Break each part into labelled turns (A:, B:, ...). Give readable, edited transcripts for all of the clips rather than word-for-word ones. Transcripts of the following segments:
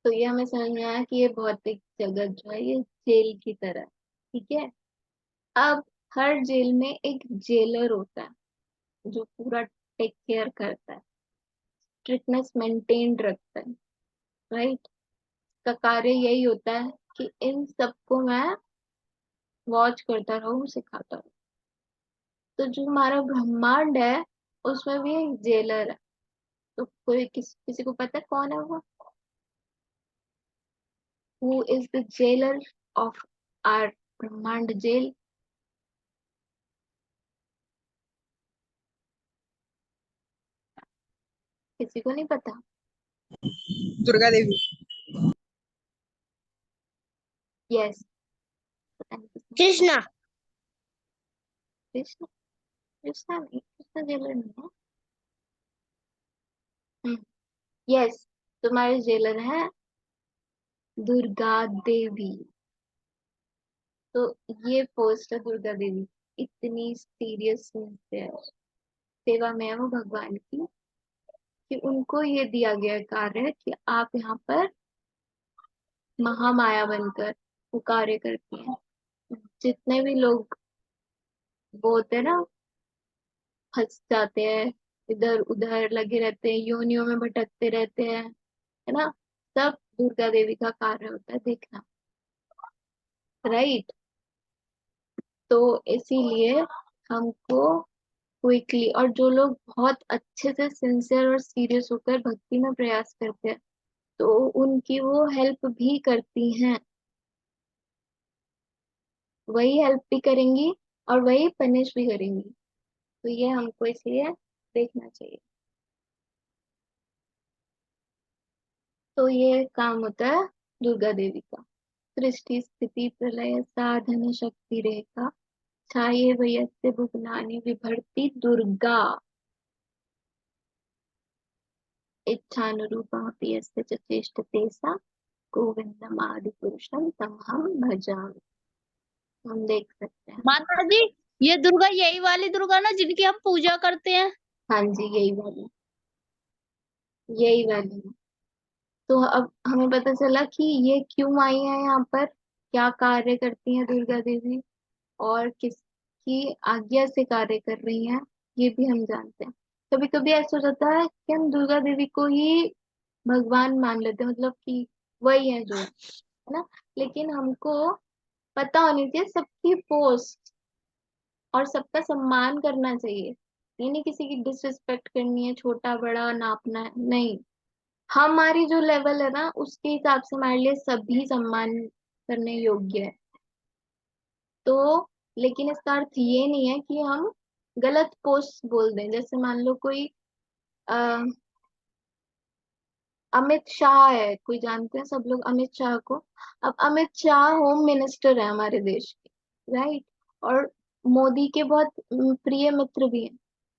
A: तो ये हमें समझ में आया कि ये भौतिक जगत जो है ये जेल की तरह है। ठीक है। अब हर जेल में एक जेलर होता है जो पूरा टेक केयर करता है, स्ट्रिक्टनेस मेंटेन रखता है। राइट। का कार्य यही होता है कि इन सबको मैं वॉच करता रहूं, सिखाता रहूं। तो जो हमारा ब्रह्मांड है उसमें भी एक जेलर है। तो कोई किसी को पता है कौन है वो? Who is the jailer of our ब्रह्मांड जेल? किसी को नहीं पता?
B: दुर्गा देवी।
A: यस। पता नहीं किसने बोला।
C: कृष्णा।
A: कृष्ण? कृष्णा नहीं, कृष्णा जेलर नहीं है। यस। तुम्हारे जेलर है दुर्गा देवी। तो ये पोस्ट है दुर्गा देवी। इतनी सीरियस सेवा में है वो भगवान की, कि उनको ये दिया गया कार्य है कि आप यहाँ पर महामाया बनकर वो कार्य करती हैं। जितने भी लोग वो होते हैं ना, फंस जाते हैं, इधर उधर लगे रहते हैं, योनियों में भटकते रहते हैं, है ना, सब दुर्गा देवी का कार्य होता है देखना। राइट। तो इसीलिए हमको क्विकली, और जो लोग बहुत अच्छे से सिंसियर और सीरियस होकर भक्ति में प्रयास करते हैं तो उनकी वो हेल्प भी करती हैं। वही हेल्प भी करेंगी और वही पनिश भी करेंगी। तो ये हमको इसलिए देखना चाहिए। तो ये काम होता है दुर्गा देवी का। सृष्टि स्थिति प्रलय साधन शक्ति रेखा छाये वयस्य भुवनानि विभर्ति दुर्गा इच्छानुरूपमपि यस्य च चेष्टते सा गोविंदमादि पुरुषम तमहम भजामि। हम देख सकते हैं।
C: माता जी, ये दुर्गा यही वाली दुर्गा ना जिनकी हम पूजा करते हैं?
A: हाँ जी, यही वाली, यही वाली। तो अब हमें पता चला कि ये क्यों आई है यहाँ पर, क्या कार्य करती है दुर्गा देवी, और किसकी आज्ञा से कार्य कर रही हैं, ये भी हम जानते हैं। कभी कभी ऐसा हो जाता है कि हम दुर्गा देवी को ही भगवान मान लेते हैं, मतलब कि वही है जो है ना। लेकिन हमको पता होनी चाहिए सबकी पोस्ट, और सबका सम्मान करना चाहिए। ये नहीं किसी की डिसरिस्पेक्ट करनी है, छोटा बड़ा नापना है, नहीं। हमारी जो लेवल है ना उसके हिसाब से हमारे लिए सभी सम्मान करने योग्य है। तो लेकिन इसका अर्थ ये नहीं है कि हम गलत पोस्ट बोल दें। जैसे मान लो कोई अ, अमित शाह है, कोई जानते हैं सब लोग अमित शाह को। अब अमित शाह होम मिनिस्टर है हमारे देश के, राइट, और मोदी के बहुत प्रिय मित्र भी हैं।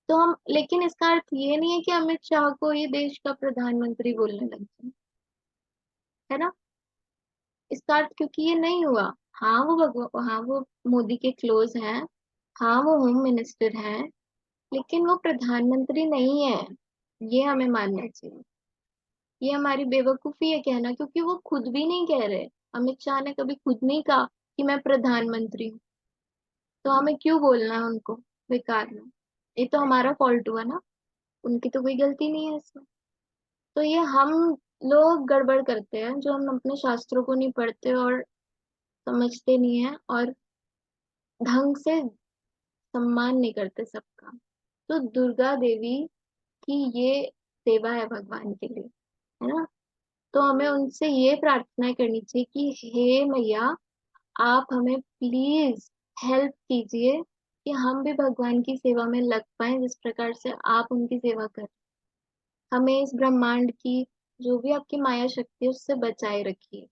A: तो हम, लेकिन इसका अर्थ ये नहीं है कि अमित शाह को ये देश का प्रधानमंत्री बोलने लग जाए, है ना। इसका अर्थ क्योंकि ये नहीं हुआ। हाँ वो मोदी के क्लोज हैं, हाँ वो होम मिनिस्टर हैं, लेकिन वो प्रधानमंत्री नहीं है। ये हमें मानना चाहिए। ये हमारी बेवकूफी है कहना, क्योंकि वो खुद भी नहीं कह रहे। अमित शाह ने कभी खुद नहीं कहा कि मैं प्रधानमंत्री हूँ। तो हमें क्यों बोलना है उनको बेकार में? ये तो हमारा फॉल्ट हुआ ना, उनकी तो कोई गलती नहीं है इसमें। तो ये हम लोग गड़बड़ करते हैं, जो हम अपने शास्त्रों को नहीं पढ़ते और समझते नहीं है, और ढंग से सम्मान नहीं करते सबका। तो दुर्गा देवी की ये सेवा है भगवान के लिए, है ना। तो हमें उनसे ये प्रार्थना करनी चाहिए कि हे मैया, आप हमें प्लीज हेल्प कीजिए कि हम भी भगवान की सेवा में लग पाए, जिस प्रकार से आप उनकी सेवा कर। हमें इस ब्रह्मांड की जो भी आपकी माया शक्ति है उससे बचाए रखिए,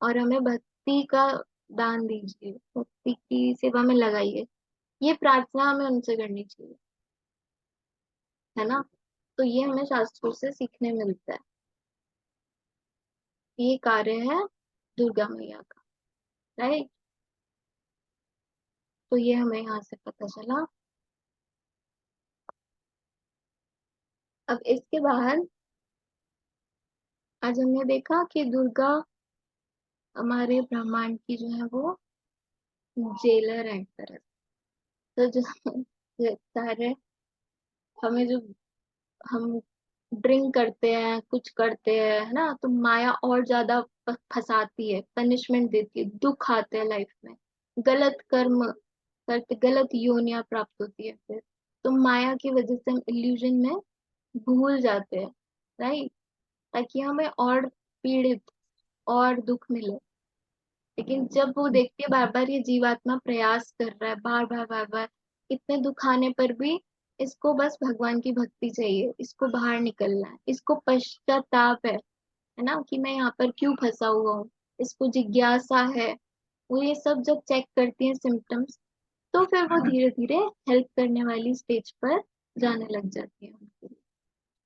A: और हमें भक्ति का दान दीजिए, भक्ति की सेवा में लगाइए। ये प्रार्थना हमें उनसे करनी चाहिए, है ना। तो ये हमें शास्त्रों से सीखने मिलता है। ये कार्य है दुर्गा मैया का, राइट। तो ये हमें यहाँ से पता चला। अब इसके बाद आज हमने देखा कि दुर्गा हमारे ब्रह्मांड की जो है वो जेलर है एक तरह से। तो जो सारे हमें जो हम ड्रिंक करते हैं कुछ करते हैं है ना, तो माया और ज्यादा फंसाती है, पनिशमेंट देती है, दुख आते हैं लाइफ में, गलत कर्म करते गलत योनियां प्राप्त होती है फिर। तो माया की वजह से हम इल्यूजन में भूल जाते हैं, राइट, ताकि हमें और पीड़ित और दुख मिले। लेकिन जब वो देखती है बार बार ये जीवात्मा प्रयास कर रहा है, बार बार बार बार इतने दुखाने पर भी इसको बस भगवान की भक्ति चाहिए, इसको बाहर निकलना है, इसको पश्चाताप है ना, कि मैं यहाँ पर क्यों फंसा हुआ हूँ, इसको जिज्ञासा है। वो ये सब जब चेक करती है सिम्टम्स, तो फिर वो धीरे धीरे हेल्प करने वाली स्टेज पर जाने लग जाती है उनके लिए,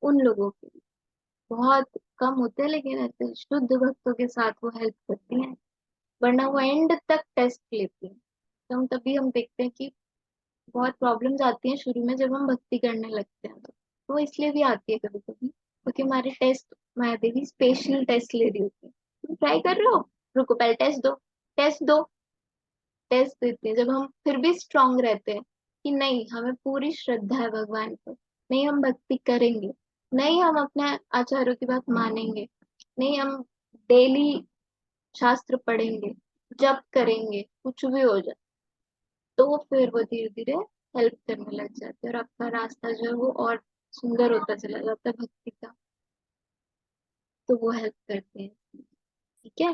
A: उन लोगों के लिए। बहुत कम होते हैं लेकिन ऐसे शुद्ध भक्तों के साथ वो हेल्प करती हैं, वरना वो एंड तक टेस्ट लेती है। तो हम देखते हैं कि बहुत प्रॉब्लम्स आती हैं शुरू में जब हम भक्ति करने लगते हैं, तो वो इसलिए भी आती है कभी कभी क्योंकि हमारे टेस्ट, माया देवी स्पेशल टेस्ट ले रही होती है। तुम ट्राई कर रहे हो, रुको पहले टेस्ट दो, टेस्ट दो, टेस्ट देते हैं। जब हम फिर भी स्ट्रांग रहते हैं कि नहीं हमें पूरी श्रद्धा है भगवान पर, नहीं हम भक्ति करेंगे, नहीं हम अपने आचार्यों की बात मानेंगे, नहीं हम डेली शास्त्र पढ़ेंगे, जप करेंगे, कुछ भी हो जाए, तो फिर वो धीरे धीरे हेल्प करने लग जाते हैं और आपका रास्ता जो है वो और सुंदर होता चला जाता है भक्ति का। तो वो हेल्प करते हैं, ठीक है।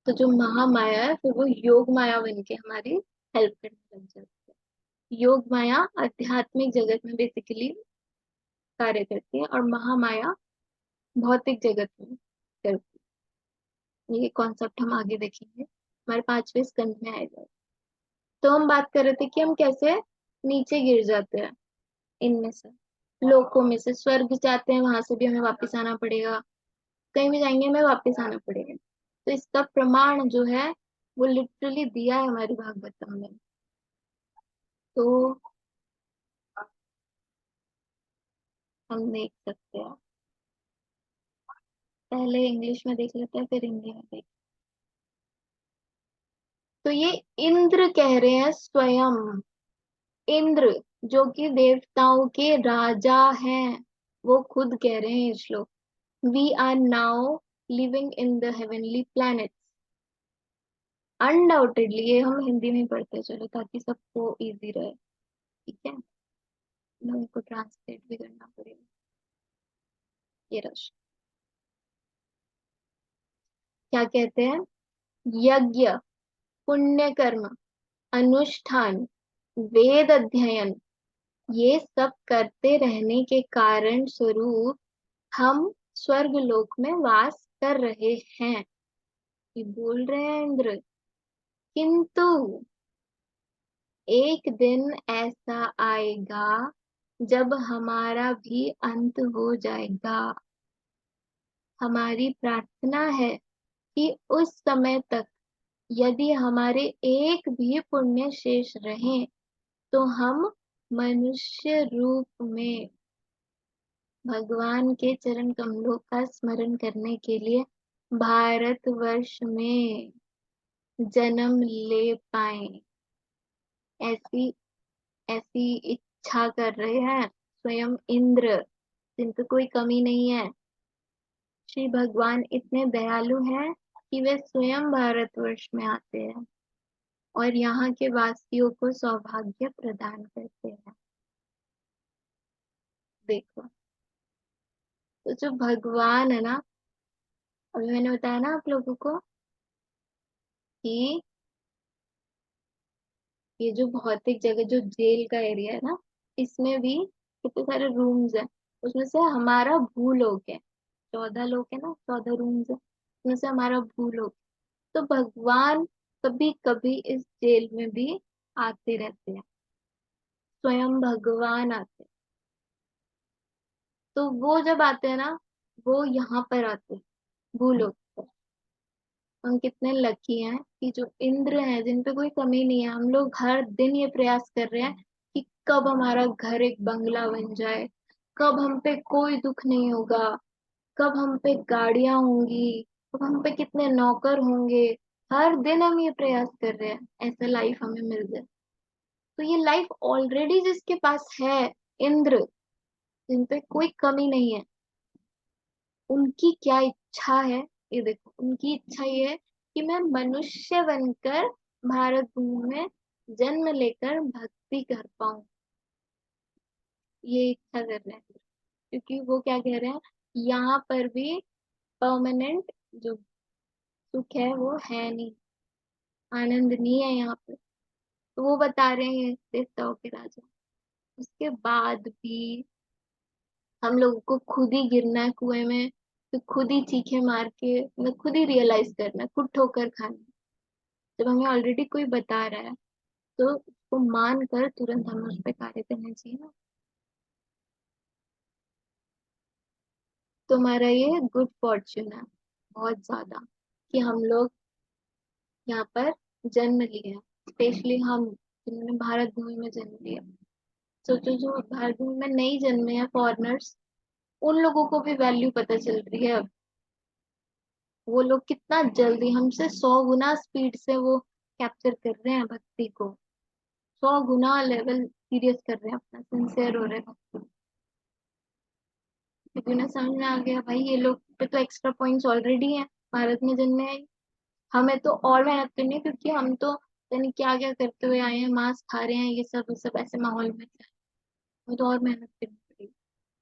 A: तो जो महामाया है फिर वो योग माया बन के हमारी हेल्प करने लग जाती है। योग माया आध्यात्मिक जगत में बेसिकली कार्य करती है और महामाया भौतिक जगत में करती है। ये कॉन्सेप्ट हम आगे देखेंगे, हमारे 5वें स्कंद में आएगा। तो हम बात कर रहे थे कि हम कैसे नीचे गिर जाते हैं, इनमें से लोकों में से स्वर्ग जाते हैं, वहां से भी हमें वापस आना पड़ेगा, कहीं भी जाएंगे हमें वापस आना पड़ेगा। तो इसका प्रमाण जो है वो लिटरली दिया है हमारी भागवतम में। तो हम देख सकते हैं, पहले इंग्लिश में देख लेते हैं फिर हिंदी में देख। तो ये इंद्र कह रहे हैं, स्वयं इंद्र जो कि देवताओं के राजा हैं, वो खुद कह रहे हैं ये श्लोक, we are now living in the heavenly planets. Undoubtedly ये हम हिंदी में पढ़ते चलो ताकि सबको इजी रहे, ठीक है, लोगों को ट्रांसलेट भी करना पड़ेगा। ये रश क्या कहते हैं, यज्ञ, पुण्य कर्म, अनुष्ठान, वेद अध्ययन, ये सब करते रहने के कारण स्वरूप हम स्वर्ग लोक में वास कर रहे हैं, ये बोल रहे हैं इंद्र। किंतु एक दिन ऐसा आएगा जब हमारा भी अंत हो जाएगा। हमारी प्रार्थना है कि उस समय तक यदि हमारे एक भी पुण्य शेष रहे तो हम मनुष्य रूप में भगवान के चरण कमलों का स्मरण करने के लिए भारतवर्ष में जन्म ले पाए, ऐसी ऐसी इच्छा कर रहे हैं स्वयं इंद्र, जिनको कोई कमी नहीं है। श्री भगवान इतने दयालु हैं कि वे स्वयं भारतवर्ष में आते हैं और यहाँ के वासियों को सौभाग्य प्रदान करते हैं। देखो, तो जो भगवान है ना, अभी मैंने बताया ना आप लोगों को कि ये जो भौतिक जगह जो जेल का एरिया है ना, इसमें भी कितने सारे रूम्स हैं, उसमें से हमारा भूलोक है, 14 लोक है ना, 14 रूम्स है, उसमें से हमारा भूलोक। तो भगवान कभी कभी इस जेल में भी आते रहते हैं, स्वयं भगवान आते हैं। तो वो जब आते हैं ना, वो यहाँ पर आते हैं भूलोक पर। हम कितने लकी हैं कि जो इंद्र हैं जिन पे कोई कमी नहीं है। हम लोग हर दिन ये प्रयास कर रहे हैं कि कब हमारा घर एक बंगला बन जाए, कब हम पे कोई दुख नहीं होगा, कब हम पे गाड़ियां होंगी, कब हम पे कितने नौकर होंगे। हर दिन हम ये प्रयास कर रहे हैं ऐसा लाइफ हमें मिल जाए। तो ये लाइफ ऑलरेडी जिसके पास है, इंद्र, जिन पे कोई कमी नहीं है, उनकी क्या इच्छा है। ये देखो, उनकी इच्छा ये है कि मैं मनुष्य बनकर भारत भूमि में जन्म लेकर भक्ति कर पाऊं। ये इच्छा कर रहे हैं, क्योंकि वो क्या कह रहे हैं, यहाँ पर भी परमानेंट जो सुख है वो है नहीं, आनंद नहीं है यहाँ पे। तो वो बता रहे हैं देवताओं के राजा, उसके बाद भी हम लोगों को खुद ही गिरना है कुएं में, तो खुद ही चीखे मार के, मतलब खुद ही रियलाइज करना है, खुद ठोकर खानी है। जब हमें ऑलरेडी कोई बता रहा है तो उसको मान कर तुरंत हमें उस पर कार्य करना चाहिए ना। तो हमारा ये गुड फॉर्च्यून है बहुत ज्यादा, कि हम लोग यहाँ पर जन्म लिए हैं, स्पेशली हम जिन्होंने भारत भूमि में जन्म लिया। सोचो जो भारत भूमि में नहीं जन्मे हैं फॉरेनर्स, उन लोगों को भी वैल्यू पता चल रही है अब। वो लोग कितना जल्दी हमसे 100 गुना स्पीड से वो कैप्चर कर रहे हैं भक्ति को, 100 गुना लेवल सीरियस कर रहे हैं अपना, सिंसियर हो रहे हैं भक्ति। क्योंकि उन्हें समझ में आ गया भाई ये लोग पे तो एक्स्ट्रा पॉइंट्स ऑलरेडी हैं, भारत में जन्मे हैं, हमें तो और मेहनत करनी है, क्योंकि हम तो यानी क्या क्या करते हुए आए हैं, मांस खा रहे हैं, ये सब ऐसे माहौल में हमें तो और मेहनत करनी पड़ेगी।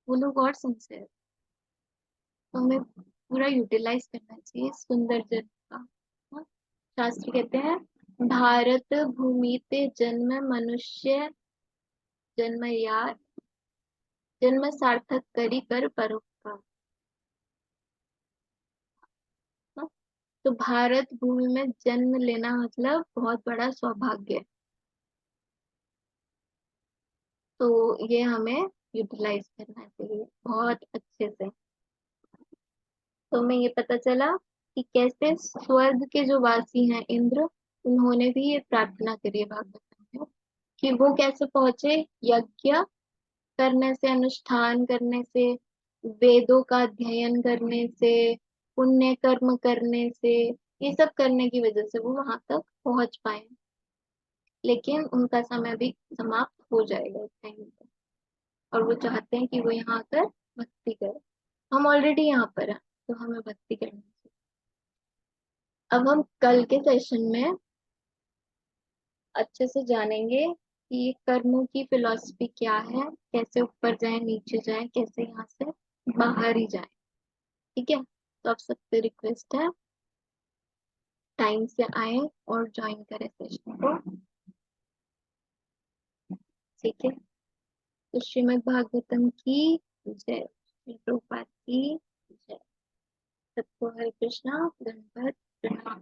A: वो लोग और सिंसियर, तो हमें पूरा यूटिलाइज करना चाहिए सुंदर जन का। हाँ? शास्त्र कहते हैं, भारत भूमि ते जन्म मनुष्य जन्म यार, जन्म सार्थक करी कर परोपकार। हाँ? तो भारत भूमि में जन्म लेना मतलब बहुत बड़ा सौभाग्य है। तो ये हमें यूटिलाइज करना चाहिए बहुत अच्छे से। तो हमें ये पता चला कि कैसे स्वर्ग के जो वासी हैं इंद्र, उन्होंने भी ये प्रार्थना करी है भागवत में, कि वो कैसे पहुंचे, यज्ञ करने से, अनुष्ठान करने से, वेदों का अध्ययन करने से, पुण्य कर्म करने से, ये सब करने की वजह से वो वहां तक पहुंच पाए। लेकिन उनका समय भी समाप्त हो जाएगा इस टाइम पर, और वो चाहते हैं कि वो यहाँ आकर भक्ति करें। हम ऑलरेडी यहाँ पर हैं, तो हमें भक्ति करनी चाहिए। अब हम कल के सेशन में अच्छे से जानेंगे कि कर्मों की फिलॉसफी क्या है, कैसे ऊपर जाए नीचे जाए, कैसे यहाँ से बाहर ही जाए। ठीक है, तो आप सबसे रिक्वेस्ट है टाइम से आए और ज्वाइन करें सेशन को। ठीक है, तो श्रीमद् भागवतम की जय, श्री प्रभुपाद की जय। सबको हरे कृष्णा, धन्यवाद, प्रणाम।